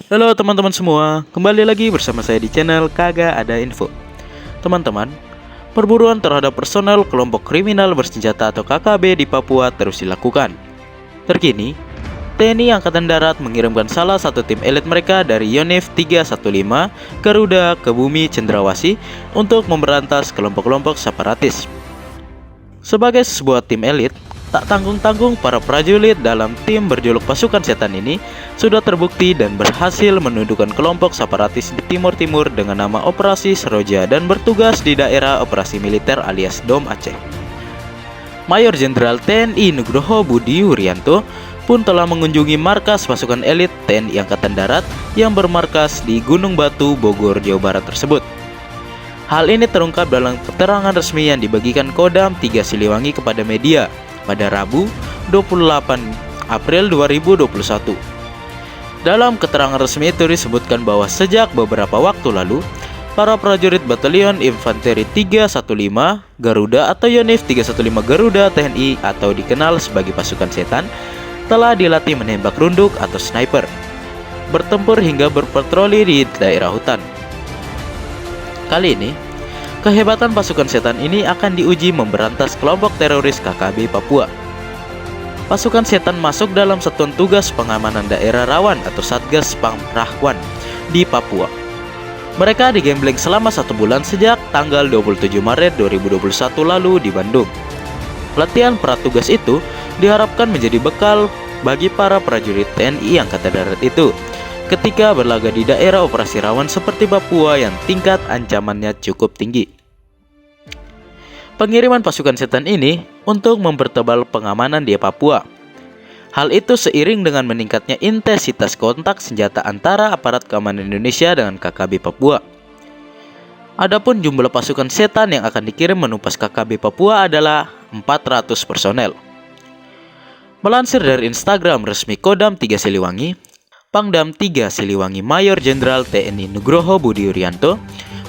Halo teman-teman semua, kembali lagi bersama saya di channel Kagak Ada Info. Teman-teman, perburuan terhadap personel kelompok kriminal bersenjata atau KKB di Papua terus dilakukan. Terkini, TNI Angkatan Darat mengirimkan salah satu tim elit mereka dari Yonif 315 Garuda ke bumi Cendrawasih untuk memberantas kelompok-kelompok separatis. Sebagai sebuah tim elit, tak tanggung-tanggung para prajurit dalam tim berjuluk pasukan setan ini sudah terbukti dan berhasil menundukkan kelompok separatis di Timur-Timur dengan nama Operasi Seroja dan bertugas di daerah operasi militer alias DOM Aceh. Mayor Jenderal TNI Nugroho Budi Wuryanto pun telah mengunjungi markas pasukan elit TNI Angkatan Darat yang bermarkas di Gunung Batu, Bogor, Jawa Barat tersebut. Hal ini terungkap dalam keterangan resmi yang dibagikan Kodam 3 Siliwangi kepada media pada Rabu 28 April 2021. Dalam keterangan resmi itu disebutkan bahwa sejak beberapa waktu lalu, para prajurit Batalion Infanteri 315 Garuda atau Yonif 315 Garuda TNI atau dikenal sebagai pasukan setan telah dilatih menembak runduk atau sniper, bertempur hingga berpatroli di daerah hutan. Kali ini, kehebatan pasukan setan ini akan diuji memberantas kelompok teroris KKB Papua. Pasukan setan masuk dalam Satuan Tugas Pengamanan Daerah Rawan atau Satgas Pamrahwan di Papua. Mereka digembleng selama 1 bulan sejak tanggal 27 Maret 2021 lalu di Bandung. Pelatihan pratugas itu diharapkan menjadi bekal bagi para prajurit TNI Angkatan Darat itu ketika berlaga di daerah operasi rawan seperti Papua yang tingkat ancamannya cukup tinggi. Pengiriman pasukan setan ini untuk mempertebal pengamanan di Papua. Hal itu seiring dengan meningkatnya intensitas kontak senjata antara aparat keamanan Indonesia dengan KKB Papua. Adapun jumlah pasukan setan yang akan dikirim menumpas KKB Papua adalah 400 personel. Melansir dari Instagram resmi Kodam 3 Siliwangi, Pangdam 3 Siliwangi Mayor Jenderal TNI Nugroho Budi Wuryanto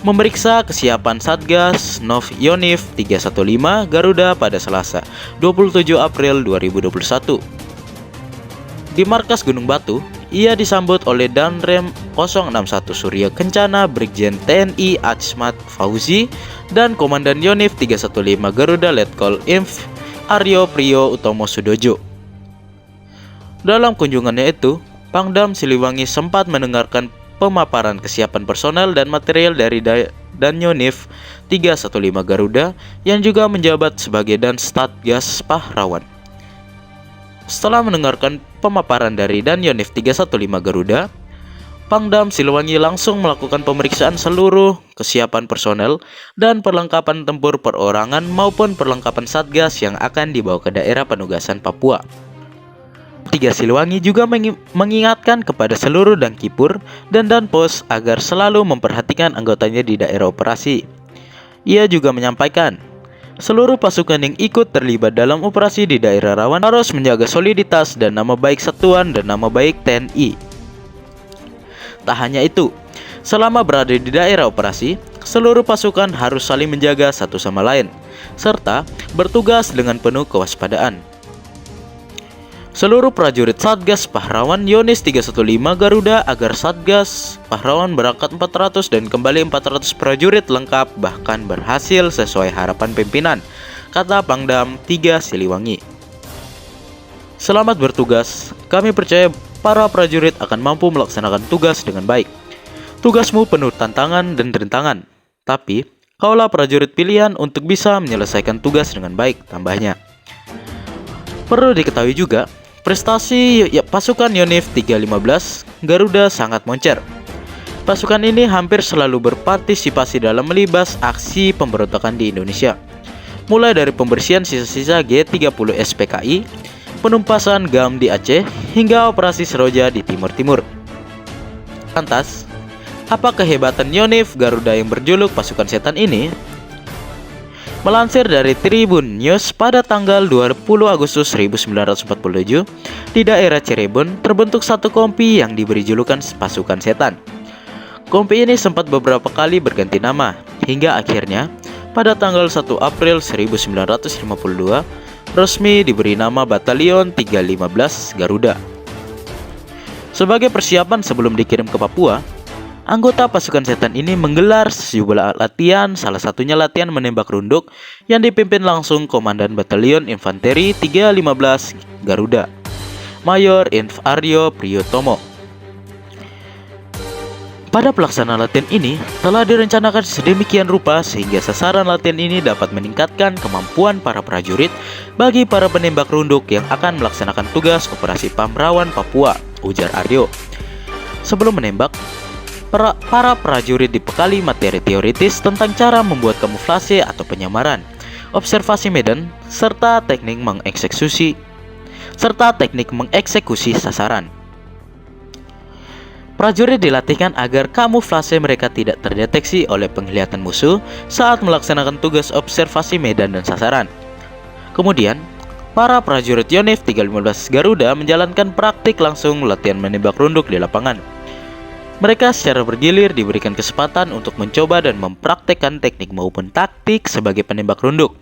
memeriksa kesiapan Satgas Nov Yonif 315 Garuda pada Selasa 27 April 2021. Di markas Gunung Batu, ia disambut oleh Danrem 061 Surya Kencana Brigjen TNI Achmat Fauzi dan Komandan Yonif 315 Garuda Letkol Inf Aryo Priyo Utomo Sudojo. Dalam kunjungannya itu, Pangdam Siliwangi sempat mendengarkan pemaparan kesiapan personel dan material dari Danyonif 315 Garuda yang juga menjabat sebagai Dan Satgas Pahrawan. Setelah mendengarkan pemaparan dari Danyonif 315 Garuda, Pangdam Siliwangi langsung melakukan pemeriksaan seluruh kesiapan personel dan perlengkapan tempur perorangan maupun perlengkapan Satgas yang akan dibawa ke daerah penugasan Papua. 3 Siliwangi juga mengingatkan kepada seluruh Dankipur dan Danpos agar selalu memperhatikan anggotanya di daerah operasi. Ia juga menyampaikan, seluruh pasukan yang ikut terlibat dalam operasi di daerah rawan harus menjaga soliditas dan nama baik satuan dan nama baik TNI. Tak hanya itu, selama berada di daerah operasi, seluruh pasukan harus saling menjaga satu sama lain, serta bertugas dengan penuh kewaspadaan. Seluruh prajurit Satgas Pahrawan Yonis 315 Garuda agar Satgas Pahrawan berangkat 400 dan kembali 400 prajurit lengkap bahkan berhasil sesuai harapan pimpinan, kata Pangdam 3 Siliwangi. Selamat bertugas, kami percaya para prajurit akan mampu melaksanakan tugas dengan baik. Tugasmu penuh tantangan dan rintangan, tapi kaulah prajurit pilihan untuk bisa menyelesaikan tugas dengan baik, tambahnya. Perlu diketahui juga, prestasi pasukan Yonif 315 Garuda sangat moncer. Pasukan ini hampir selalu berpartisipasi dalam melibas aksi pemberontakan di Indonesia, mulai dari pembersihan sisa-sisa G30 SPKI, penumpasan GAM di Aceh, hingga operasi Seroja di Timur-Timur. Lantas, apa kehebatan Yonif Garuda yang berjuluk pasukan setan ini? Melansir dari Tribun News pada tanggal 20 Agustus 1947, di daerah Cirebon terbentuk satu kompi yang diberi julukan pasukan setan. Kompi ini sempat beberapa kali berganti nama, hingga akhirnya pada tanggal 1 April 1952 resmi diberi nama Batalion 315 Garuda. Sebagai persiapan sebelum dikirim ke Papua, anggota pasukan setan ini menggelar sejumlah latihan, salah satunya latihan menembak runduk yang dipimpin langsung Komandan Batalion Infanteri 315 Garuda, Mayor Inf Aryo Priyotomo. Pada pelaksanaan latihan ini telah direncanakan sedemikian rupa sehingga sasaran latihan ini dapat meningkatkan kemampuan para prajurit bagi para penembak runduk yang akan melaksanakan tugas operasi Pamrawan Papua, ujar Aryo. Sebelum menembak, para prajurit dibekali materi teoritis tentang cara membuat kamuflase atau penyamaran, observasi medan, serta teknik mengeksekusi sasaran. Prajurit dilatihkan agar kamuflase mereka tidak terdeteksi oleh penglihatan musuh saat melaksanakan tugas observasi medan dan sasaran. Kemudian, para prajurit Yonif 315 Garuda menjalankan praktik langsung latihan menembak runduk di lapangan. Mereka secara bergilir diberikan kesempatan untuk mencoba dan mempraktekkan teknik maupun taktik sebagai penembak runduk.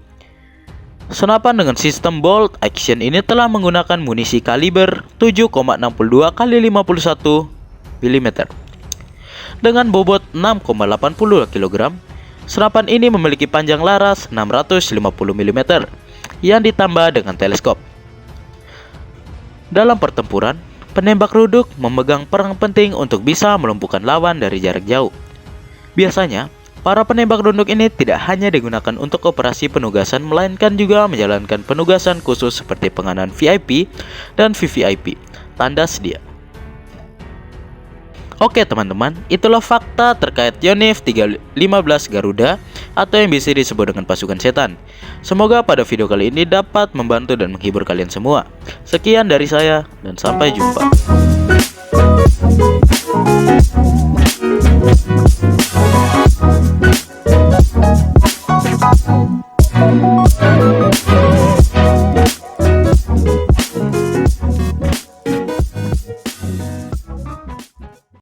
Senapan dengan sistem bolt action ini telah menggunakan munisi kaliber 7,62 x 51 mm. Dengan bobot 6,80 kg, senapan ini memiliki panjang laras 650 mm yang ditambah dengan teleskop. Dalam pertempuran, penembak runduk memegang peran penting untuk bisa melumpuhkan lawan dari jarak jauh. Biasanya, para penembak runduk ini tidak hanya digunakan untuk operasi penugasan, melainkan juga menjalankan penugasan khusus seperti penganan VIP dan VVIP, tanda sedia. Oke teman-teman, itulah fakta terkait Yonif 315 Garuda atau yang bisa disebut dengan pasukan setan. Semoga pada video kali ini dapat membantu dan menghibur kalian semua. Sekian dari saya dan sampai jumpa.